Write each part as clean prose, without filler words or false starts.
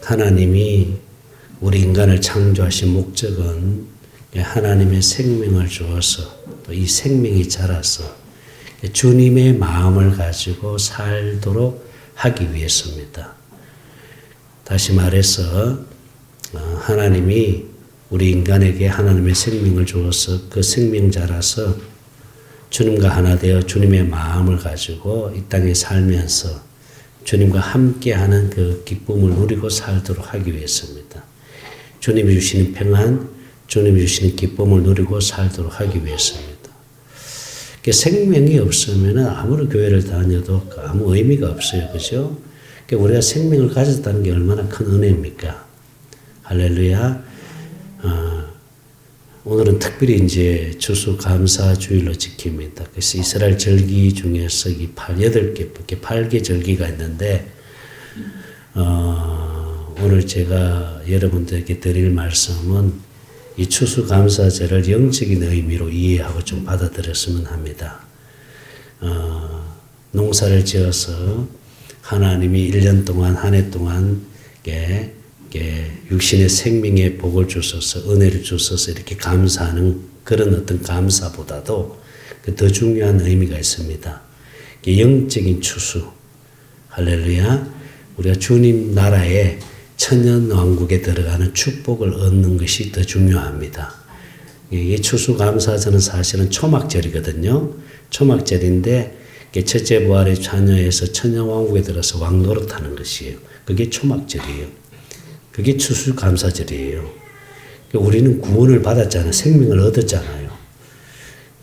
하나님이 우리 인간을 창조하신 목적은 하나님의 생명을 주어서 또 이 생명이 자라서 주님의 마음을 가지고 살도록 하기 위해서입니다. 다시 말해서 하나님이 우리 인간에게 하나님의 생명을 주어서 그 생명 자라서 주님과 하나 되어 주님의 마음을 가지고 이 땅에 살면서 주님과 함께하는 그 기쁨을 누리고 살도록 하기 위해서입니다. 주님이 주시는 평안, 주님이 주시는 기쁨을 누리고 살도록 하기 위해서입니다. 생명이 없으면 아무리 교회를 다녀도 아무 의미가 없어요. 그죠? 우리가 생명을 가졌다는 게 얼마나 큰 은혜입니까? 할렐루야. 오늘은 특별히 이제 추수감사주일로 지킵니다. 그래서 이스라엘 절기 중에서 이 8개 절기가 있는데, 오늘 제가 여러분들에게 드릴 말씀은 이 추수감사제를 영적인 의미로 이해하고 좀 받아들였으면 합니다. 농사를 지어서 하나님이 1년 동안, 한 해 동안 육신의 생명의 복을 주셔서, 은혜를 주셔서 이렇게 감사하는 그런 어떤 감사보다도 더 중요한 의미가 있습니다. 영적인 추수. 할렐루야. 우리가 주님 나라에 천년왕국에 들어가는 축복을 얻는 것이 더 중요합니다. 이 추수감사절은 사실은 초막절이거든요. 초막절인데 첫째 부활의 자녀에서 천년왕국에 들어서 왕노릇하는 것이에요. 그게 초막절이에요. 그게 추수감사절이에요. 우리는 구원을 받았잖아요. 생명을 얻었잖아요.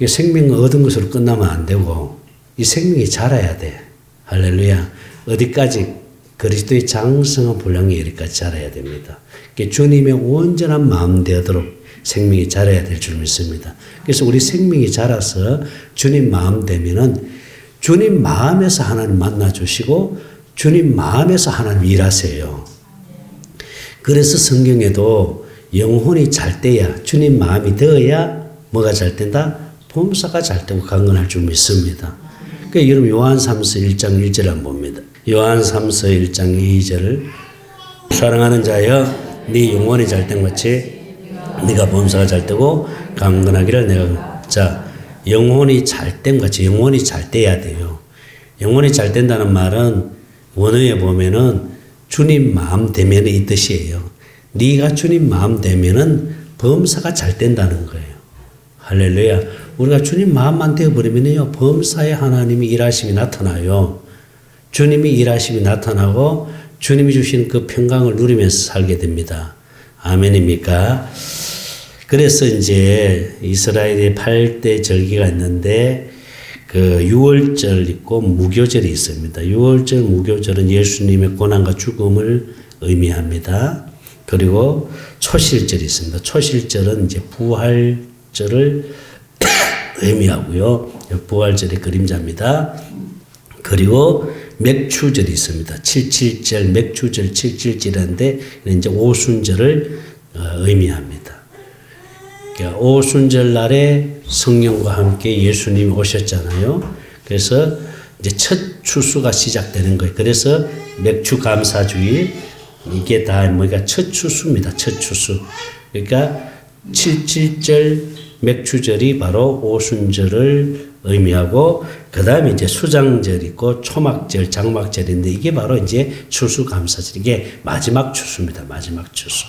생명을 얻은 것으로 끝나면 안 되고 이 생명이 자라야 돼. 할렐루야. 어디까지? 그리스도의 장성한 분량에 이르기까지 자라야 됩니다. 주님의 온전한 마음 되도록 생명이 자라야 될 줄 믿습니다. 그래서 우리 생명이 자라서 주님 마음 되면은 주님 마음에서 하나님 만나주시고 주님 마음에서 하나님 일하세요. 그래서 성경에도 영혼이 잘 돼야, 주님 마음이 되어야 뭐가 잘 된다? 범사가 잘 되고 강건할 줄 믿습니다. 그러니까 여러분 요한 3서 1장 1절 한번 봅니다. 요한 3서 1장 2절을 사랑하는 자여 네 영혼이 잘된 같이 네가 범사가 잘되고 강건하기를 내가. 자, 영혼이 잘된 같이 영혼이 잘 돼야 돼요. 영혼이 잘 된다는 말은 원어에 보면은 주님 마음 되면은 이 뜻이에요. 네가 주님 마음 되면은 범사가 잘 된다는 거예요. 할렐루야. 우리가 주님 마음만 되어버리면요 범사에 하나님이 일하심이 나타나요. 주님이 일하심이 나타나고 주님이 주신 그 평강을 누리면서 살게 됩니다. 아멘입니까? 그래서 이제 이스라엘의 8대 절기가 있는데 그 유월절 있고 무교절이 있습니다. 유월절, 무교절은 예수님의 고난과 죽음을 의미합니다. 그리고 초실절이 있습니다. 초실절은 이제 부활절을 의미하고요. 부활절의 그림자입니다. 그리고 맥추절이 있습니다. 77절, 맥추절, 77절인데 이제 오순절을 의미합니다. 그러니까 오순절 날에 성령과 함께 예수님이 오셨잖아요. 그래서 이제 첫 추수가 시작되는 거예요. 그래서 맥추 감사주일 이게 다 뭐가 첫 추수입니다. 첫 추수. 그러니까 77절 맥추절이 바로 오순절을 의미하고 그 다음에 이제 수장절 있고 초막절, 장막절인데 이게 바로 이제 추수감사절. 이게 마지막 추수입니다. 마지막 추수.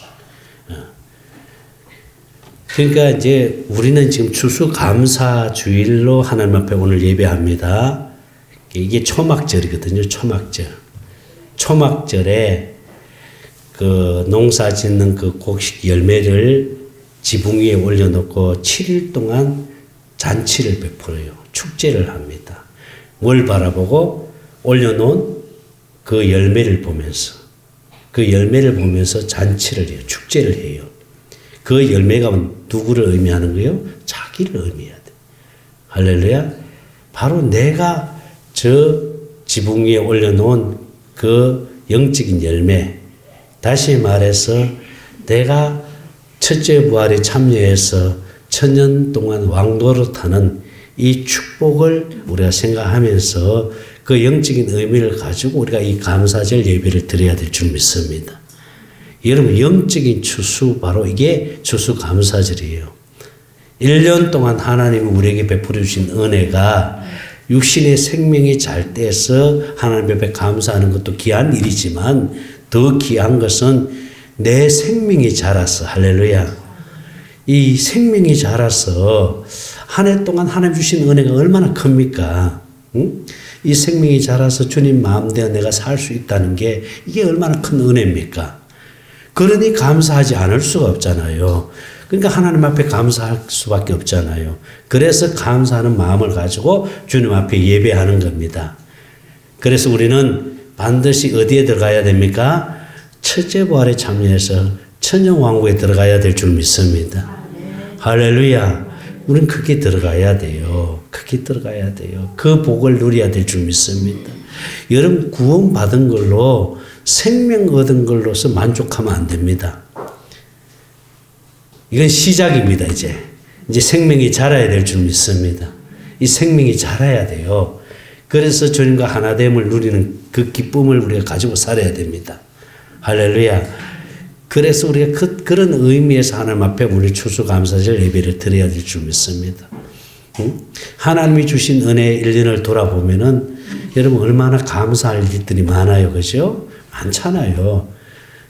그러니까 이제 우리는 지금 추수감사주일로 하나님 앞에 오늘 예배합니다. 이게 초막절이거든요. 초막절. 초막절에 그 농사 짓는 그 곡식 열매를 지붕 위에 올려놓고 7일 동안 잔치를 베풀어요. 축제를 합니다. 뭘 바라보고 올려놓은 그 열매를 보면서 잔치를 해요. 축제를 해요. 그 열매가 누구를 의미하는 거예요? 자기를 의미해야 돼. 할렐루야. 바로 내가 저 지붕 위에 올려놓은 그 영적인 열매. 다시 말해서 내가 첫째 부활에 참여해서 천년 동안 왕노릇하는 이 축복을 우리가 생각하면서 그 영적인 의미를 가지고 우리가 이 감사절 예배를 드려야 될 줄 믿습니다. 여러분 영적인 추수 바로 이게 추수감사절이에요. 1년 동안 하나님이 우리에게 베풀어 주신 은혜가 육신의 생명이 잘 돼서 하나님 앞에 감사하는 것도 귀한 일이지만 더 귀한 것은 내 생명이 자라서 할렐루야. 이 생명이 자라서 한 해 동안 하나님 주신 은혜가 얼마나 큽니까? 응? 이 생명이 자라서 주님 마음대로 내가 살 수 있다는 게 이게 얼마나 큰 은혜입니까? 그러니 감사하지 않을 수가 없잖아요. 그러니까 하나님 앞에 감사할 수밖에 없잖아요. 그래서 감사하는 마음을 가지고 주님 앞에 예배하는 겁니다. 그래서 우리는 반드시 어디에 들어가야 됩니까? 첫째 부활에 참여해서 천년왕국에 들어가야 될 줄 믿습니다. 할렐루야. 우리는 크게 들어가야 돼요. 크게 들어가야 돼요. 그 복을 누려야 될 줄 믿습니다. 여러분 구원받은 걸로 생명 얻은 걸로서 만족하면 안 됩니다. 이건 시작입니다. 이제 생명이 자라야 될 줄 믿습니다. 이 생명이 자라야 돼요. 그래서 주님과 하나됨을 누리는 그 기쁨을 우리가 가지고 살아야 됩니다. 할렐루야. 그래서 우리가 그런 의미에서 하나님 앞에 우리 추수감사절 예배를 드려야 될 줄 믿습니다. 하나님이 주신 은혜 1년을 돌아보면은 여러분 얼마나 감사할 일들이 많아요. 그죠? 많잖아요.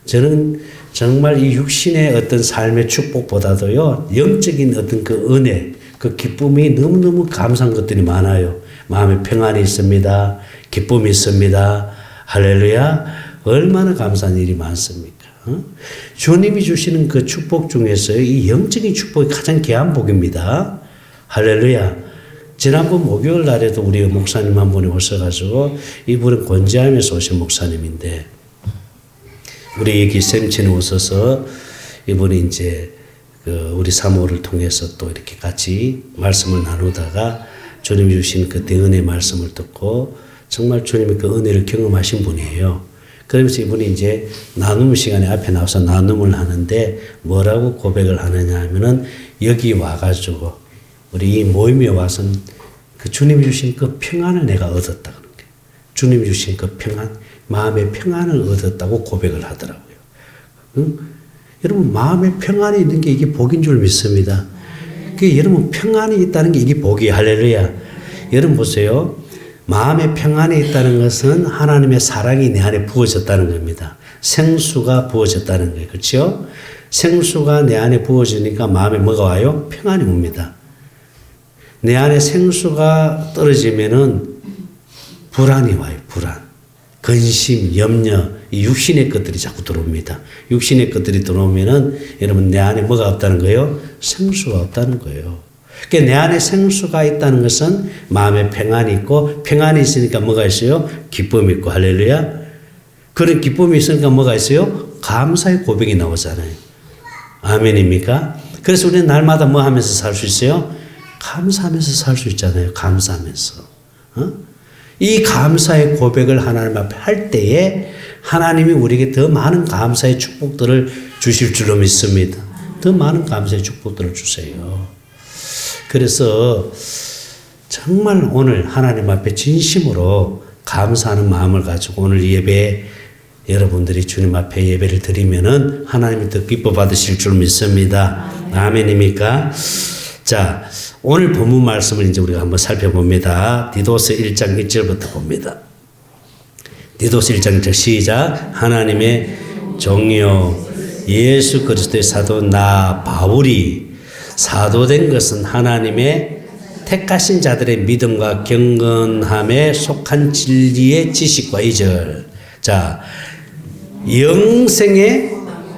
저는 정말 이 육신의 어떤 삶의 축복보다도요, 영적인 어떤 그 은혜, 그 기쁨이 너무너무 감사한 것들이 많아요. 마음에 평안이 있습니다. 기쁨이 있습니다. 할렐루야. 얼마나 감사한 일이 많습니까? 주님이 주시는 그 축복 중에서 이 영적인 축복이 가장 귀한 복입니다. 할렐루야. 지난번 목요일 날에도 우리 목사님 한 분이 오셔가지고 이분은 권지암에서 오신 목사님인데 우리 여기 샘친에 오셔서 이분이 이제 그 우리 사모를 통해서 또 이렇게 같이 말씀을 나누다가 주님이 주신 그 대은혜의 말씀을 듣고 정말 주님의 그 은혜를 경험하신 분이에요. 그러면서 이분이 이제 나눔 시간에 앞에 나와서 나눔을 하는데 뭐라고 고백을 하느냐 하면은 여기 와가지고 우리 이 모임에 와서는 그 주님이 주신 그 평안을 내가 얻었다 그런 게 주님이 주신 그 평안, 마음의 평안을 얻었다고 고백을 하더라고요. 응? 여러분 마음의 평안이 있는 게 이게 복인 줄 믿습니다. 그 여러분 평안이 있다는 게 이게 복이에요. 할렐루야. 여러분 보세요. 마음의 평안이 있다는 것은 하나님의 사랑이 내 안에 부어졌다는 겁니다. 생수가 부어졌다는 거예요. 그렇죠? 생수가 내 안에 부어지니까 마음에 뭐가 와요? 평안이 옵니다. 내 안에 생수가 떨어지면은 불안이 와요. 불안. 근심, 염려, 이 육신의 것들이 자꾸 들어옵니다. 육신의 것들이 들어오면은 여러분 내 안에 뭐가 없다는 거예요? 생수가 없다는 거예요. 그러니까 내 안에 생수가 있다는 것은 마음에 평안이 있고 평안이 있으니까 뭐가 있어요? 기쁨이 있고 할렐루야. 그런 기쁨이 있으니까 뭐가 있어요? 감사의 고백이 나오잖아요. 아멘입니까? 그래서 우리는 날마다 뭐 하면서 살 수 있어요? 감사하면서 살 수 있잖아요. 감사하면서. 이 감사의 고백을 하나님 앞에 할 때에 하나님이 우리에게 더 많은 감사의 축복들을 주실 줄로 믿습니다. 더 많은 감사의 축복들을 주세요. 그래서 정말 오늘 하나님 앞에 진심으로 감사하는 마음을 가지고 오늘 예배에 여러분들이 주님 앞에 예배를 드리면은 하나님이 더 기뻐 받으실 줄 믿습니다. 아멘입니까? 자, 오늘 본문 말씀을 이제 우리가 한번 살펴봅니다. 디도서 1장 1절부터 봅니다. 디도서 1장 1절 시작. 하나님의 종이요 예수 그리스도의 사도 나 바울이 사도된 것은 하나님의 택하신 자들의 믿음과 경건함에 속한 진리의 지식과 이절. 자, 영생의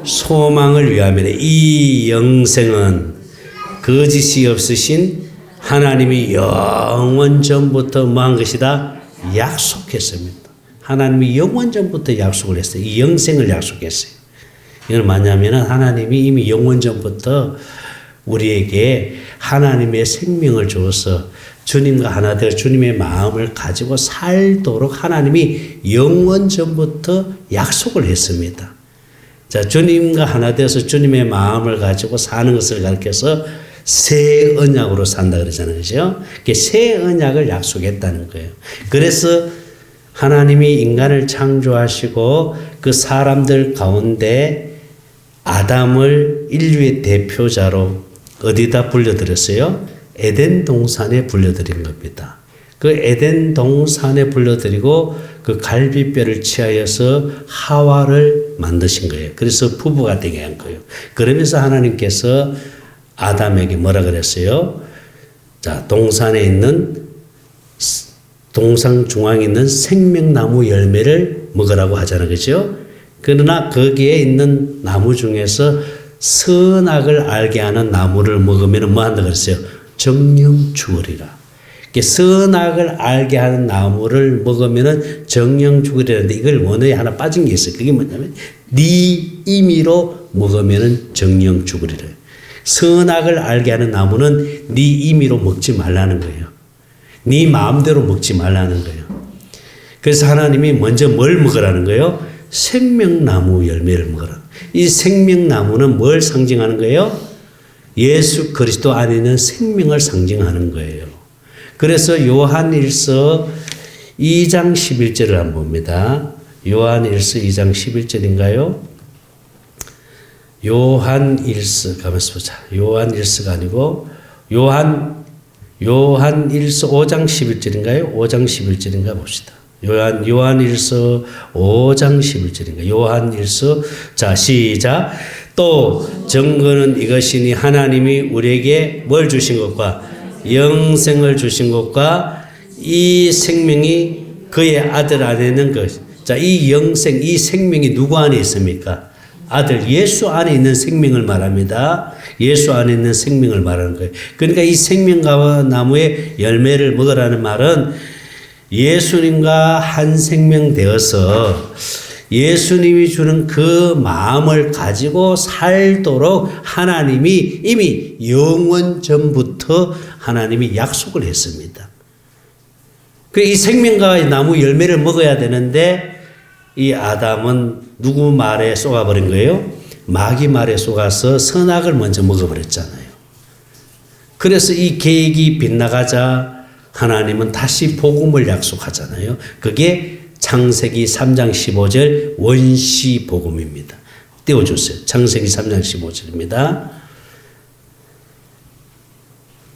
소망을 위함이래. 이 영생은 거짓이 없으신 하나님이 영원 전부터 뭐 한 것이다? 약속했습니다. 하나님이 영원 전부터 약속을 했어요. 이 영생을 약속했어요. 이건 뭐냐면은 하나님이 이미 영원 전부터 우리에게 하나님의 생명을 주어서 주님과 하나 되어 주님의 마음을 가지고 살도록 하나님이 영원 전부터 약속을 했습니다. 자, 주님과 하나 되어서 주님의 마음을 가지고 사는 것을 가르쳐서 새 언약으로 산다 그러잖아요. 그죠? 새 언약을 약속했다는 거예요. 그래서 하나님이 인간을 창조하시고 그 사람들 가운데 아담을 인류의 대표자로 어디다 불려드렸어요? 에덴 동산에 불려드린 겁니다. 그 에덴 동산에 불려드리고 그 갈비뼈를 취하여서 하와를 만드신 거예요. 그래서 부부가 되게 한 거예요. 그러면서 하나님께서 아담에게 뭐라 그랬어요? 자, 동산에 있는 동상 중앙에 있는 생명나무 열매를 먹으라고 하잖아요. 그죠? 그러나 거기에 있는 나무 중에서 선악을 알게 하는 나무를 먹으면 뭐 한다 그랬어요? 정령 죽으리라. 선악을 알게 하는 나무를 먹으면 정령 죽으리라는데 이걸 원어에 하나 빠진 게 있어요. 그게 뭐냐면 네 임의로 먹으면 정령 죽으리라. 선악을 알게 하는 나무는 네 임의로 먹지 말라는 거예요. 네 마음대로 먹지 말라는 거예요. 그래서 하나님이 먼저 뭘 먹으라는 거예요? 생명나무 열매를 먹으라. 이 생명나무는 뭘 상징하는 거예요? 예수 그리스도 안에 있는 생명을 상징하는 거예요. 그래서 요한일서 2장 11절을 한번 봅니다. 요한일서 2장 11절인가요? 요한일서 가만있어 보자. 요한일서가 아니고 요한일서 5장 11절인가요? 5장 11절인가 봅시다. 요한일서 5장 11절인가? 요한일서 자 시작. 또 증거는 이것이니 하나님이 우리에게 뭘 주신 것과 영생을 주신 것과 이 생명이 그의 아들 안에 있는 것. 자, 이 영생, 이 생명이 누구 안에 있습니까? 아들 예수 안에 있는 생명을 말합니다. 예수 안에 있는 생명을 말하는 거예요. 그러니까 이 생명과 나무의 열매를 먹으라는 말은 예수님과 한 생명 되어서 예수님이 주는 그 마음을 가지고 살도록 하나님이 이미 영원 전부터 하나님이 약속을 했습니다. 이 생명과 나무 열매를 먹어야 되는데 이 아담은 누구 말에 쏘아버린 거예요? 마귀 말에 쏘아서 선악을 먼저 먹어버렸잖아요. 그래서 이 계획이 빗나가자 하나님은 다시 복음을 약속하잖아요. 그게 창세기 3장 15절 원시 복음입니다. 띄워주세요. 창세기 3장 15절입니다.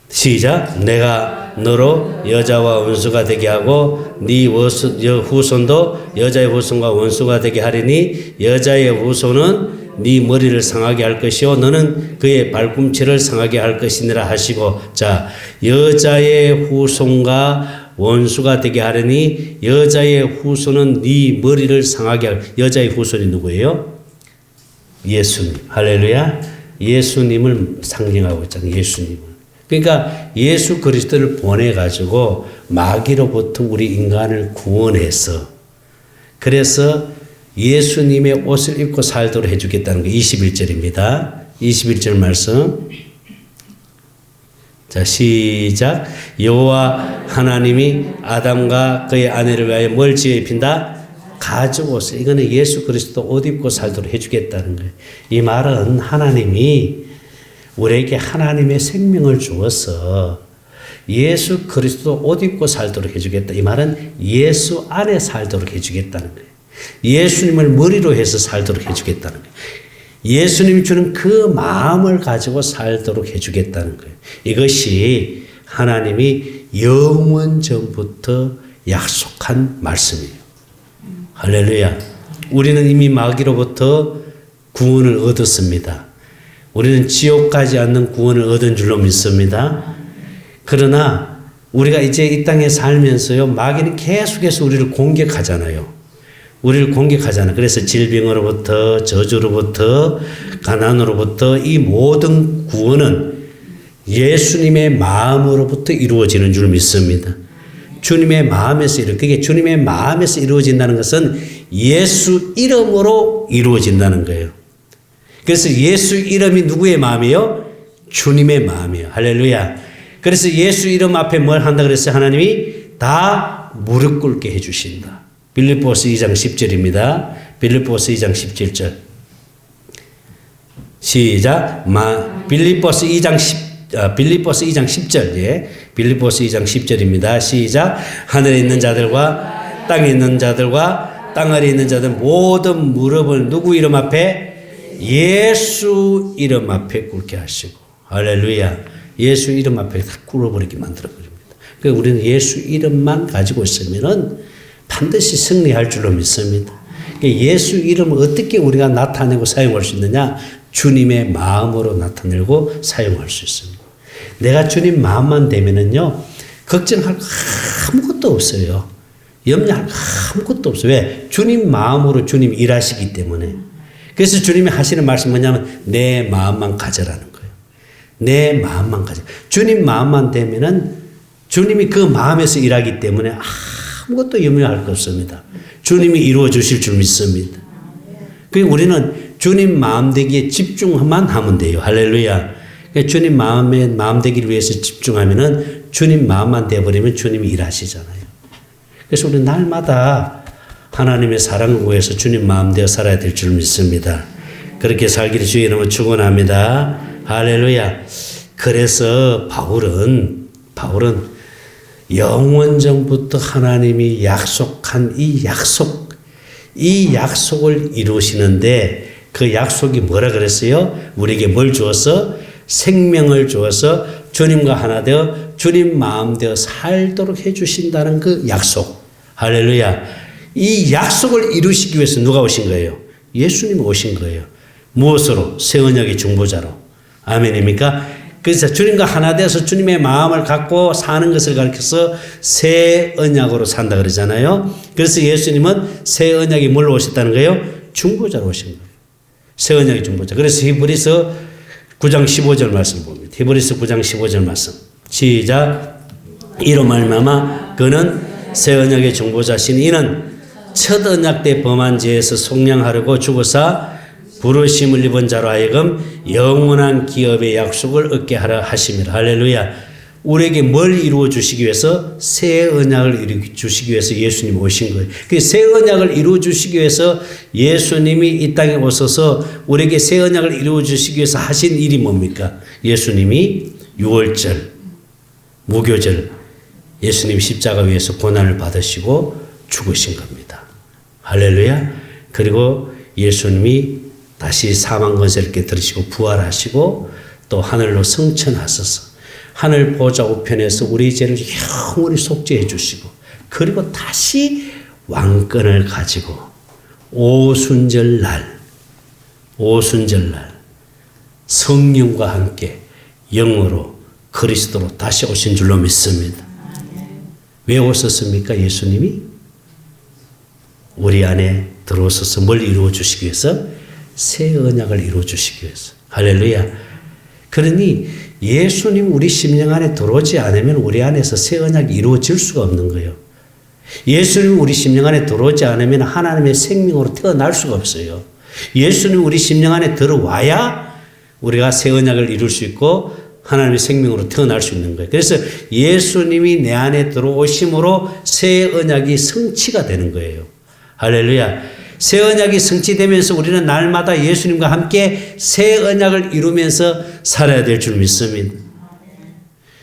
시작. 내가 너로 여자와 원수가 되게 하고 네 후손도 여자의 후손과 원수가 되게 하리니 여자의 후손은 네 머리를 상하게 할 것이요 너는 그의 발꿈치를 상하게 할 것이니라 하시고 자 여자의 후손과 원수가 되게 하려니 여자의 후손은 네 머리를 상하게 할 여자의 후손이 누구예요? 예수님. 할렐루야. 예수님을 상징하고 있잖아요. 예수님을. 그러니까 예수 그리스도를 보내가지고 마귀로부터 우리 인간을 구원해서 그래서 예수님의 옷을 입고 살도록 해주겠다는 거 21절입니다. 21절 말씀. 자, 시작. 여호와 하나님이 아담과 그의 아내를 위하여 뭘 지어 입힌다? 가죽옷을. 이거는 예수 그리스도 옷 입고 살도록 해주겠다는 거예요. 이 말은 하나님이 우리에게 하나님의 생명을 주어서 예수 그리스도 옷 입고 살도록 해주겠다. 이 말은 예수 안에 살도록 해주겠다는 거예요. 예수님을 머리로 해서 살도록 해주겠다는 거예요. 예수님이 주는 그 마음을 가지고 살도록 해주겠다는 거예요. 이것이 하나님이 영원 전부터 약속한 말씀이에요. 할렐루야. 우리는 이미 마귀로부터 구원을 얻었습니다. 우리는 지옥 가지 않는 구원을 얻은 줄로 믿습니다. 그러나 우리가 이제 이 땅에 살면서요, 마귀는 계속해서 우리를 공격하잖아요. 우리를 공격하잖아요. 그래서 질병으로부터, 저주로부터, 가난으로부터 이 모든 구원은 예수님의 마음으로부터 이루어지는 줄 믿습니다. 주님의 마음에서 그게 주님의 마음에서 이루어진다는 것은 예수 이름으로 이루어진다는 거예요. 그래서 예수 이름이 누구의 마음이에요? 주님의 마음이에요. 할렐루야. 그래서 예수 이름 앞에 뭘 한다 그랬어요? 하나님이 다 무릎 꿇게 해주신다. 빌립보서 2장 10절입니다. 빌립보서 2장 17절. 시작. 빌립보서 2장 10절. 예. 빌립보서 2장 10절입니다. 시작. 하늘에 있는 자들과 땅에 있는 자들과 땅 아래에 있는 자들 모든 무릎을 누구 이름 앞에? 예수 이름 앞에 꿇게 하시고, 할렐루야. 예수 이름 앞에 다 꿇어버리게 만들어버립니다. 그러니까 우리는 예수 이름만 가지고 있으면은 반드시 승리할 줄로 믿습니다. 그러니까 예수 이름을 어떻게 우리가 나타내고 사용할 수 있느냐? 주님의 마음으로 나타내고 사용할 수 있습니다. 내가 주님 마음만 되면은요, 걱정할 거 아무것도 없어요. 염려할 거 아무것도 없어요. 왜? 주님 마음으로 주님 일하시기 때문에. 그래서 주님이 하시는 말씀이 뭐냐면 내 마음만 가져라는 거예요. 내 마음만 가져. 주님 마음만 되면은 주님이 그 마음에서 일하기 때문에 아무것도 염려할 거 없습니다. 주님이 이루어 주실 줄 믿습니다. 그리고 우리는 주님 마음 되기에 집중만 하면 돼요. 할렐루야. 주님 마음 되기를 위해서 집중하면은 주님 마음만 되어버리면 주님이 일하시잖아요. 그래서 우리 날마다 하나님의 사랑을 구해서 주님 마음 되어 살아야 될 줄 믿습니다. 그렇게 살기를 주의 이름으로 축원합니다. 할렐루야. 그래서 바울은 영원전부터 하나님이 약속한 이 약속을 이루시는데 그 약속이 뭐라 그랬어요? 우리에게 뭘 주어서? 생명을 주어서 주님과 하나 되어 주님 마음 되어 살도록 해주신다는 그 약속. 할렐루야. 이 약속을 이루시기 위해서 누가 오신 거예요? 예수님 오신 거예요. 무엇으로? 새 언약의 중보자로. 아멘입니까? 그래서 주님과 하나 되어서 주님의 마음을 갖고 사는 것을 가르쳐서 새 언약으로 산다 그러잖아요. 그래서 예수님은 새 언약이 뭘로 오셨다는 거예요? 중보자로 오신 거예요. 새 언약의 중보자. 그래서 히브리서 9장 15절 말씀 봅니다. 히브리서 9장 15절 말씀. 시작. 이로 말미암아 그는 새 언약의 중보자신 이는 첫 언약 때 범한 죄에서 속량하려고 죽으사 부르심을 입은 자로 하여금 영원한 기업의 약속을 얻게 하라 하심이라. 할렐루야. 우리에게 뭘 이루어 주시기 위해서? 새 언약을 이루어 주시기 위해서 예수님이 오신 거예요. 그 새 언약을 이루어 주시기 위해서 예수님이 이 땅에 오셔서 우리에게 새 언약을 이루어 주시기 위해서 하신 일이 뭡니까? 예수님이 유월절, 무교절, 예수님 십자가 위에서 고난을 받으시고 죽으신 겁니다. 할렐루야. 그리고 예수님이 다시 사망 권세를 깨뜨리시고 부활하시고 또 하늘로 승천하셔서 하늘 보좌 우편에서 우리 죄를 영원히 속죄해 주시고 그리고 다시 왕권을 가지고 오순절날 성령과 함께 영으로 그리스도로 다시 오신 줄로 믿습니다. 왜 오셨습니까? 예수님이 우리 안에 들어오셔서 뭘 이루어 주시기 위해서? 새 언약을 이루어 주시기 위해서. 할렐루야. 그러니 예수님 우리 심령 안에 들어오지 않으면 우리 안에서 새 언약이 이루어질 수가 없는 거예요. 예수님 우리 심령 안에 들어오지 않으면 하나님의 생명으로 태어날 수가 없어요. 예수님 우리 심령 안에 들어와야 우리가 새 언약을 이룰 수 있고 하나님의 생명으로 태어날 수 있는 거예요. 그래서 예수님이 내 안에 들어오심으로 새 언약이 성취가 되는 거예요. 할렐루야. 새 언약이 성취되면서 우리는 날마다 예수님과 함께 새 언약을 이루면서 살아야 될 줄 믿습니다.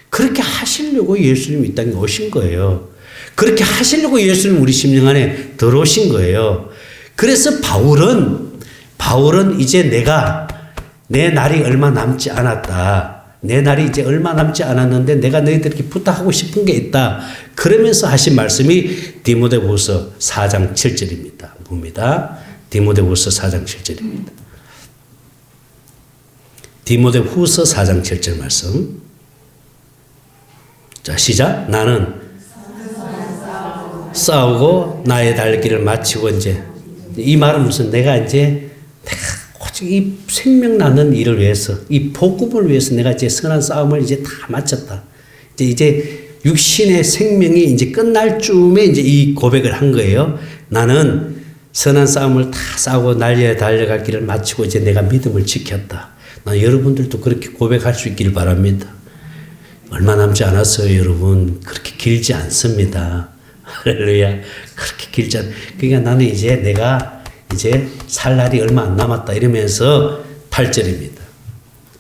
그렇게 하시려고 예수님이 이 땅에 오신 거예요. 그렇게 하시려고 예수님 우리 심령 안에 들어오신 거예요. 그래서 바울은 이제 내 날이 얼마 남지 않았다. 내 날이 이제 얼마 남지 않았는데 내가 너희들에게 부탁하고 싶은 게 있다. 그러면서 하신 말씀이 디모데후서 4장 7절입니다. 봅니다. 디모데후서 4장 7절입니다. 디모데후서 4장 7절 말씀. 자, 시작. 나는 싸우고 나의 달길을 마치고 이제 이 말은 무슨 내가 오직 이 생명 나는 일을 위해서 이 복음을 위해서 내가 이제 선한 싸움을 이제 다 마쳤다. 이제 육신의 생명이 이제 끝날 쯤에 이제 이 고백을 한 거예요. 나는 선한 싸움을 다 싸우고 날려야 달려갈 길을 마치고 이제 내가 믿음을 지켰다. 나 여러분들도 그렇게 고백할 수 있기를 바랍니다. 얼마 남지 않았어요, 여러분. 그렇게 길지 않습니다. 할렐루야. 그렇게 길지 않. 그러니까 나는 이제 내가 살 날이 얼마 안 남았다 이러면서 8절입니다.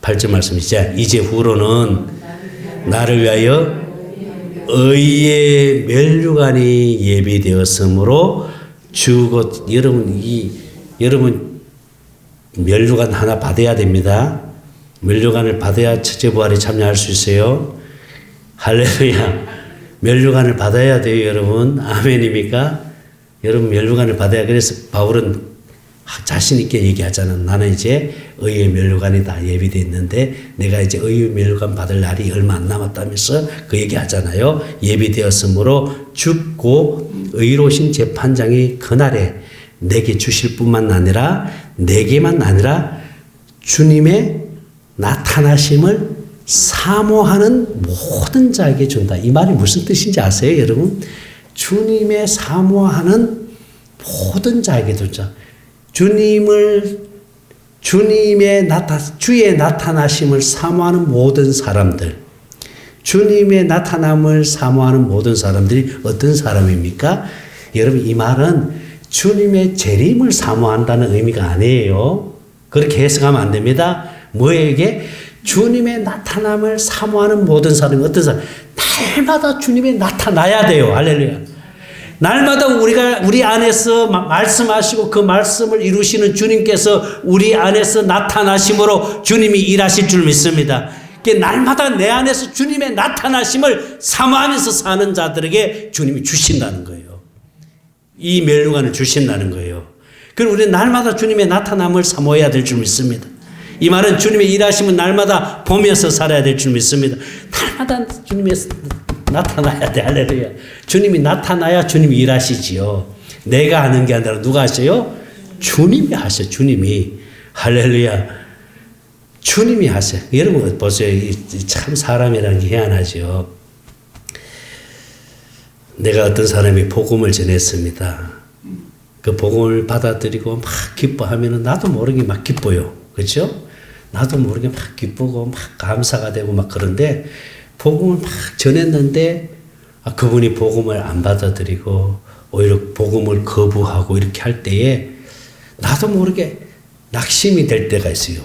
8절 말씀이죠. 이제 후로는 나를 위하여 의의 면류관이 예비되었으므로 주곧 여러분 면류관 하나 받아야 됩니다. 면류관을 받아야 첫째 부활에 참여할 수 있어요. 할렐루야. 면류관을 받아야 돼요, 여러분. 아멘입니까? 여러분 면류관을 받아야. 그래서 바울은 자신 있게 얘기하잖아. 나는 이제 의의 면류관이 다 예비되어 있는데 내가 이제 의의 면류관 받을 날이 얼마 안 남았다면서 그 얘기하잖아요. 예비되었으므로 죽고 의로우신 재판장이 그날에 내게 주실 뿐만 아니라 내게만 아니라 주님의 나타나심을 사모하는 모든 자에게 준다. 이 말이 무슨 뜻인지 아세요, 여러분? 주님의 사모하는 모든 자에게 준다. 주의 나타나심을 사모하는 모든 사람들. 주님의 나타남을 사모하는 모든 사람들이 어떤 사람입니까? 여러분, 이 말은 주님의 재림을 사모한다는 의미가 아니에요. 그렇게 해석하면 안 됩니다. 뭐에게? 주님의 나타남을 사모하는 모든 사람이 어떤 사람? 날마다 주님이 나타나야 돼요. 할렐루야. 날마다 우리 안에서 말씀하시고 그 말씀을 이루시는 주님께서 우리 안에서 나타나심으로 주님이 일하실 줄 믿습니다. 날마다 내 안에서 주님의 나타나심을 사모하면서 사는 자들에게 주님이 주신다는 거예요. 이 면류관을 주신다는 거예요. 그럼 우리는 날마다 주님의 나타남을 사모해야 될 줄 믿습니다. 이 말은 주님의 일하심은 날마다 보면서 살아야 될 줄 믿습니다. 날마다 주님의 나타나야 돼. 할렐루야. 주님이 나타나야 주님이 일하시지요. 내가 하는 게 아니라 누가 하셔요? 주님이 하셔. 주님이. 할렐루야. 주님이 하세요. 여러분 보세요. 참 사람이라는 게 희한하죠. 내가 어떤 사람이 복음을 전했습니다. 그 복음을 받아들이고 막 기뻐하면 나도 모르게 막 기뻐요. 그렇죠? 나도 모르게 막 기쁘고 막 감사가 되고 막 그런데 복음을 막 전했는데 그분이 복음을 안 받아들이고 오히려 복음을 거부하고 이렇게 할 때에 나도 모르게 낙심이 될 때가 있어요.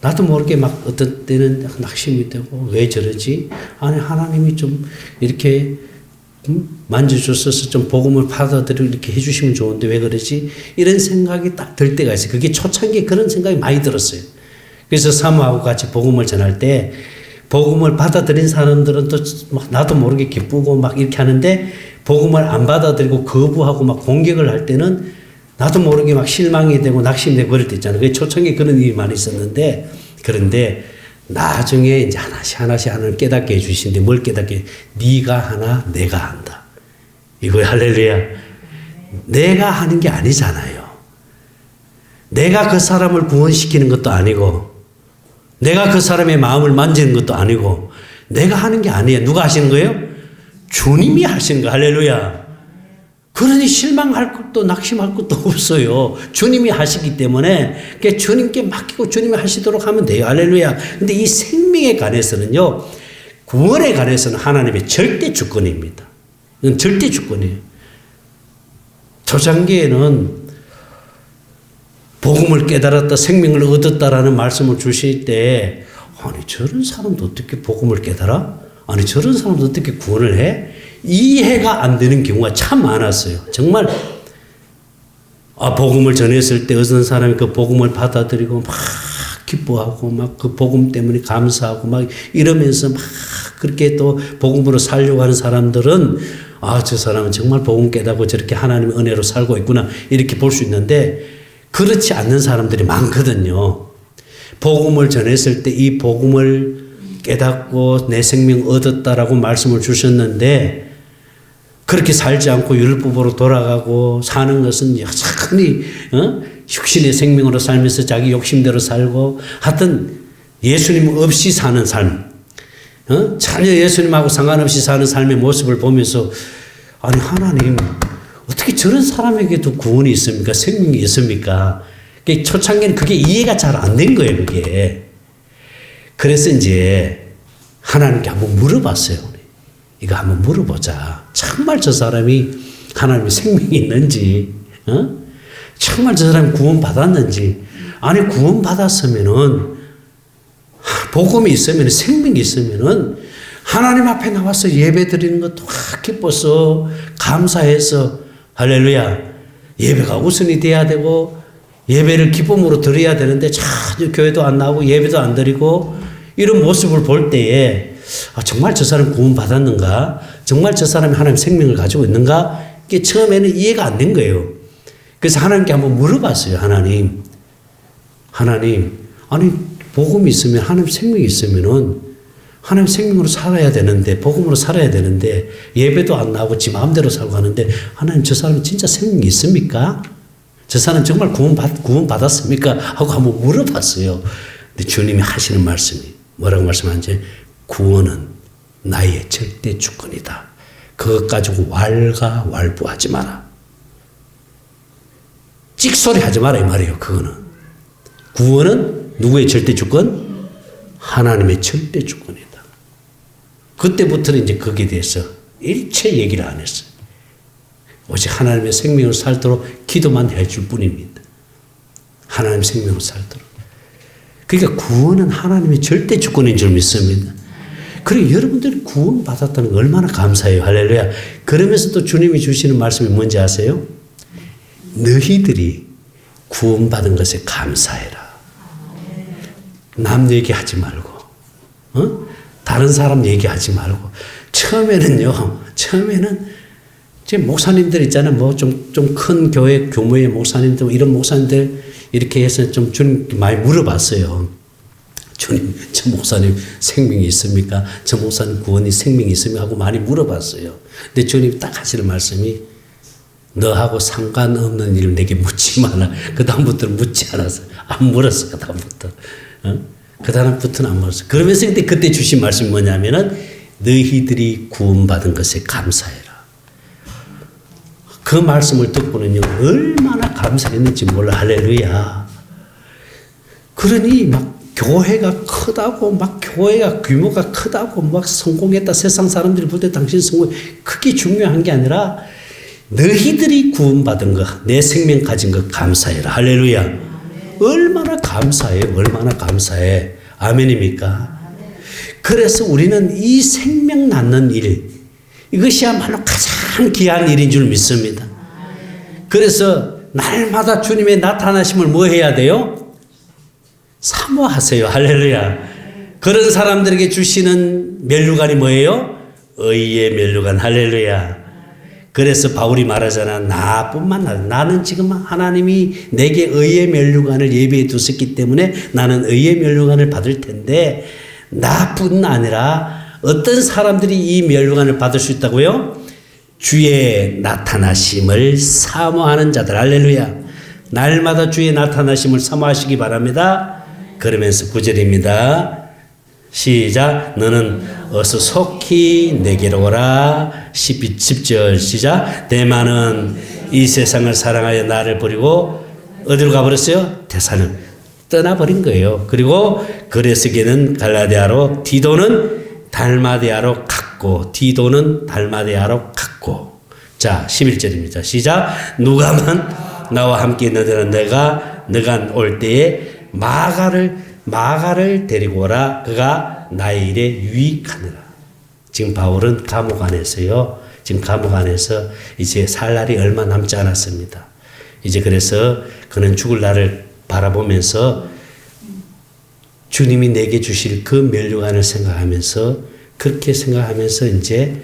나도 모르게 막 어떤 때는 낙심이 되고 왜 저러지? 아니 하나님이 좀 이렇게 만져줬어서 좀 복음을 받아들이고 이렇게 해주시면 좋은데 왜 그러지? 이런 생각이 딱 들 때가 있어요. 그게 초창기에 그런 생각이 많이 들었어요. 그래서 사모하고 같이 복음을 전할 때 복음을 받아들인 사람들은 또 막 나도 모르게 기쁘고 막 이렇게 하는데 복음을 안 받아들이고 거부하고 막 공격을 할 때는 나도 모르게 막 실망이 되고 낙심이 되고 그럴 때 있잖아요. 그게 초창기에 그런 일이 많이 있었는데 그런데 나중에 이제 하나씩 하나를 깨닫게 해주시는데 뭘 깨닫게? 네가 하나 내가 한다. 이거야. 할렐루야. 내가 하는 게 아니잖아요. 내가 그 사람을 구원시키는 것도 아니고 내가 그 사람의 마음을 만지는 것도 아니고 내가 하는 게 아니에요. 누가 하시는 거예요? 주님이 하시는 거예요. 할렐루야. 그러니 실망할 것도 낙심할 것도 없어요. 주님이 하시기 때문에 주님께 맡기고 주님이 하시도록 하면 돼요. 할렐루야. 근데 이 생명에 관해서는요. 구원에 관해서는 하나님의 절대 주권입니다. 이건 절대 주권이에요. 초창기에는 복음을 깨달았다, 생명을 얻었다라는 말씀을 주실 때, 아니, 저런 사람도 어떻게 복음을 깨달아? 아니, 저런 사람도 어떻게 구원을 해? 이해가 안 되는 경우가 참 많았어요. 정말, 복음을 전했을 때 어떤 사람이 그 복음을 받아들이고 막 기뻐하고 막 그 복음 때문에 감사하고 막 이러면서 막 그렇게 또 복음으로 살려고 하는 사람들은 저 사람은 정말 복음 깨닫고 저렇게 하나님의 은혜로 살고 있구나. 이렇게 볼 수 있는데, 그렇지 않는 사람들이 많거든요. 복음을 전했을 때 이 복음을 깨닫고 내 생명 얻었다라고 말씀을 주셨는데 그렇게 살지 않고 율법으로 돌아가고 사는 것은 여전히 육신의 생명으로 살면서 자기 욕심대로 살고 하여튼 예수님 없이 사는 삶, 전혀 예수님하고 상관없이 사는 삶의 모습을 보면서 아니 하나님 어떻게 저런 사람에게도 구원이 있습니까? 생명이 있습니까? 초창기에는 그게 이해가 잘 안 된 거예요, 그게. 그래서 이제 하나님께 한번 물어봤어요. 이거 한번 물어보자. 정말 저 사람이 하나님의 생명이 있는지, 정말 저 사람이 구원받았는지. 아니, 구원받았으면은, 복음이 있으면, 생명이 있으면은, 하나님 앞에 나와서 예배 드리는 것도 기뻐서, 감사해서, 할렐루야. 예배가 우선이 돼야 되고 예배를 기쁨으로 드려야 되는데 전혀 교회도 안 나오고 예배도 안 드리고 이런 모습을 볼 때에 정말 저 사람 구원 받았는가? 정말 저 사람이 하나님 생명을 가지고 있는가? 이게 처음에는 이해가 안 된 거예요. 그래서 하나님께 한번 물어봤어요. 하나님, 아니 복음이 있으면 하나님 생명이 있으면은 하나님 생명으로 살아야 되는데 복음으로 살아야 되는데 예배도 안 나오고 지 마음대로 살고 하는데 하나님 저 사람이 진짜 생명이 있습니까? 저 사람 정말 구원 받았습니까? 하고 한번 물어봤어요. 근데 주님이 하시는 말씀이 뭐라고 말씀하는지 구원은 나의 절대 주권이다. 그것 가지고 왈가왈부하지 마라. 찍소리 하지 마라 이 말이에요. 그거는 구원은 누구의 절대 주권? 하나님의 절대 주권이다. 그때부터는 이제 거기에 대해서 일체 얘기를 안 했어요. 오직 하나님의 생명을 살도록 기도만 해줄 뿐입니다. 하나님의 생명을 살도록. 그러니까 구원은 하나님의 절대 주권인 줄 믿습니다. 그리고 여러분들이 구원 받았다는 거 얼마나 감사해요. 할렐루야. 그러면서 또 주님이 주시는 말씀이 뭔지 아세요? 너희들이 구원받은 것에 감사해라. 남 얘기하지 말고, 다른 사람 얘기하지 말고. 처음에는 제 목사님들 있잖아요. 뭐 좀 큰 교회 규모의 목사님들, 이런 목사님들 이렇게 해서 좀 주님 많이 물어봤어요. 주님, 저 목사님 생명이 있습니까? 저 목사님 구원이 생명이 있습니까? 하고 많이 물어봤어요. 근데 주님 딱 하시는 말씀이 너하고 상관없는 일을 내게 묻지 마라. 그 다음부터는 묻지 않았어요. 안 물었어. 그 다음부터. 그 다음부터는 안 물었어. 그러면서 그때 주신 말씀이 뭐냐면은 너희들이 구원받은 것에 감사해라. 그 말씀을 듣고는요 얼마나 감사했는지 몰라. 할렐루야. 그러니 막 교회가 크다고 막 교회가 규모가 크다고 막 성공했다 세상 사람들이 볼 때 당신 성공 크게 중요한 게 아니라 너희들이 구원받은 것 내 생명 가진 것 감사해라. 할렐루야. 얼마나 감사해요. 얼마나 감사해. 아멘입니까? 그래서 우리는 이 생명 낳는 일 이것이야말로 가장 귀한 일인 줄 믿습니다. 그래서 날마다 주님의 나타나심을 뭐 해야 돼요? 사모하세요. 할렐루야. 그런 사람들에게 주시는 면류관이 뭐예요? 의의 면류관. 할렐루야. 그래서 바울이 말하잖아. 나뿐만 아니라 나는 지금 하나님이 내게 의의 면류관을 예비해 두셨기 때문에 나는 의의 면류관을 받을 텐데 나뿐 아니라 어떤 사람들이 이 면류관을 받을 수 있다고요? 주의 나타나심을 사모하는 자들. 할렐루야. 날마다 주의 나타나심을 사모하시기 바랍니다. 그러면서 9절입니다. 시작. 너는 어서 속히 내게로 오라. 10절 시작. 대만은 이 세상을 사랑하여 나를 버리고 어디로 가버렸어요? 대산을 떠나버린 거예요. 그리고 그레스게는 갈라디아로 디도는 달마디아로 갔고 디도는 달마디아로 갔고. 자 11절입니다. 시작. 누가만 나와 함께 있는 내가 올 때에 마가를 데리고 오라. 그가 나의 일에 유익하느라. 지금 바울은 감옥 안에서요. 지금 감옥 안에서 이제 살 날이 얼마 남지 않았습니다. 이제 그래서 그는 죽을 날을 바라보면서 주님이 내게 주실 그 면류관을 생각하면서 그렇게 생각하면서 이제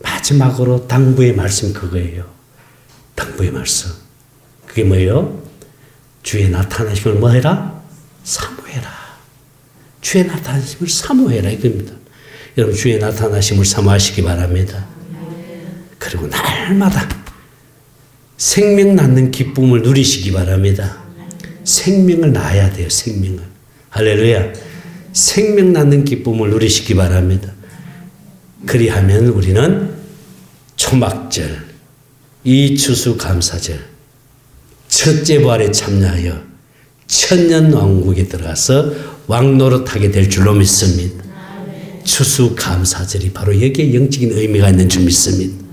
마지막으로 당부의 말씀 그거예요. 당부의 말씀. 그게 뭐예요? 주의 나타나심을 뭐 해라? 사모해라. 주의 나타나심을 사모해라 이겁니다. 여러분 주의 나타나심을 사모하시기 바랍니다. 그리고 날마다 생명 낳는 기쁨을 누리시기 바랍니다. 생명을 낳아야 돼요. 생명을. 할렐루야. 생명 낳는 기쁨을 누리시기 바랍니다. 그리하면 우리는 초막절, 이 추수감사절, 첫째 부활에 참여하여 천년 왕국에 들어가서 왕노릇하게 될 줄로 믿습니다. 추수감사절이 바로 여기에 영적인 의미가 있는 줄 믿습니다.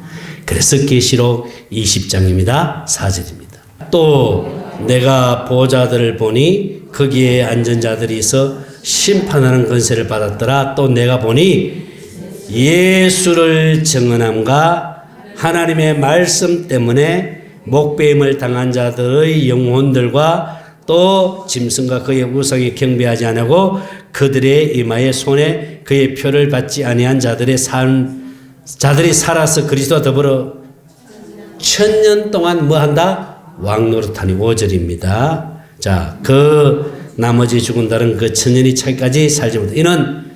그래서 계시록 20장입니다. 4절입니다. 또 내가 보좌들을 보니 거기에 앉은 자들이 있어 심판하는 권세를 받았더라. 또 내가 보니 예수를 증언함과 하나님의 말씀 때문에 목배임을 당한 자들의 영혼들과 또 짐승과 그의 우상에 경배하지 아니하고 그들의 이마에 손에 그의 표를 받지 아니한 자들이 살아서 그리스도와 더불어 1000년 동안 뭐 한다? 왕노릇하니 5절입니다. 자, 그 나머지 죽은 달은 그 1000년이 차기까지 살지 못해. 이는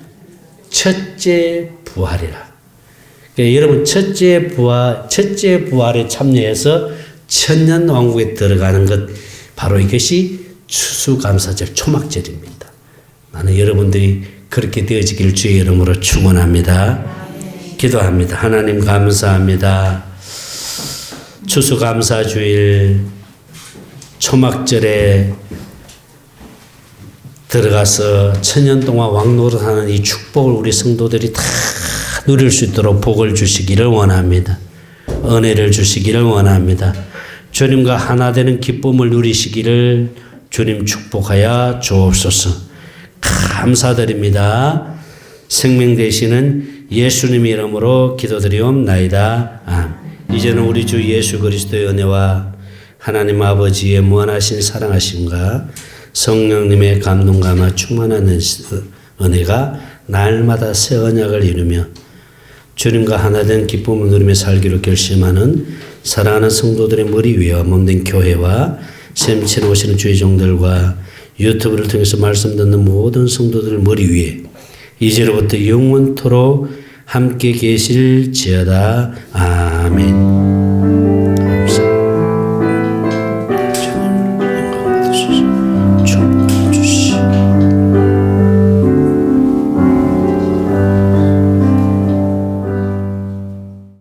첫째 부활이라. 그러니까 여러분 첫째 부활에 참여해서 1000년 왕국에 들어가는 것, 바로 이것이 추수감사절 초막절입니다. 나는 여러분들이 그렇게 되어지길 주의 이름으로 축원합니다. 기도합니다. 하나님 감사합니다. 추수감사주일 초막절에 들어가서 1000년 동안 왕노릇하는 이 축복을 우리 성도들이 다 누릴 수 있도록 복을 주시기를 원합니다. 은혜를 주시기를 원합니다. 주님과 하나 되는 기쁨을 누리시기를 주님 축복하여 주옵소서. 감사드립니다. 생명 되시는 예수님 이름으로 기도드리옵나이다. 아멘. 이제는 우리 주 예수 그리스도의 은혜와 하나님 아버지의 무한하신 사랑하심과 성령님의 감동감화 충만한 은혜가 날마다 새 언약을 이루며 주님과 하나 된 기쁨을 누리며 살기로 결심하는 사랑하는 성도들의 머리 위와 몸된 교회와 샘친 오시는 주의 종들과 유튜브를 통해서 말씀 듣는 모든 성도들 머리 위에 이제로부터 영원토록 함께 계실지어다. 아멘.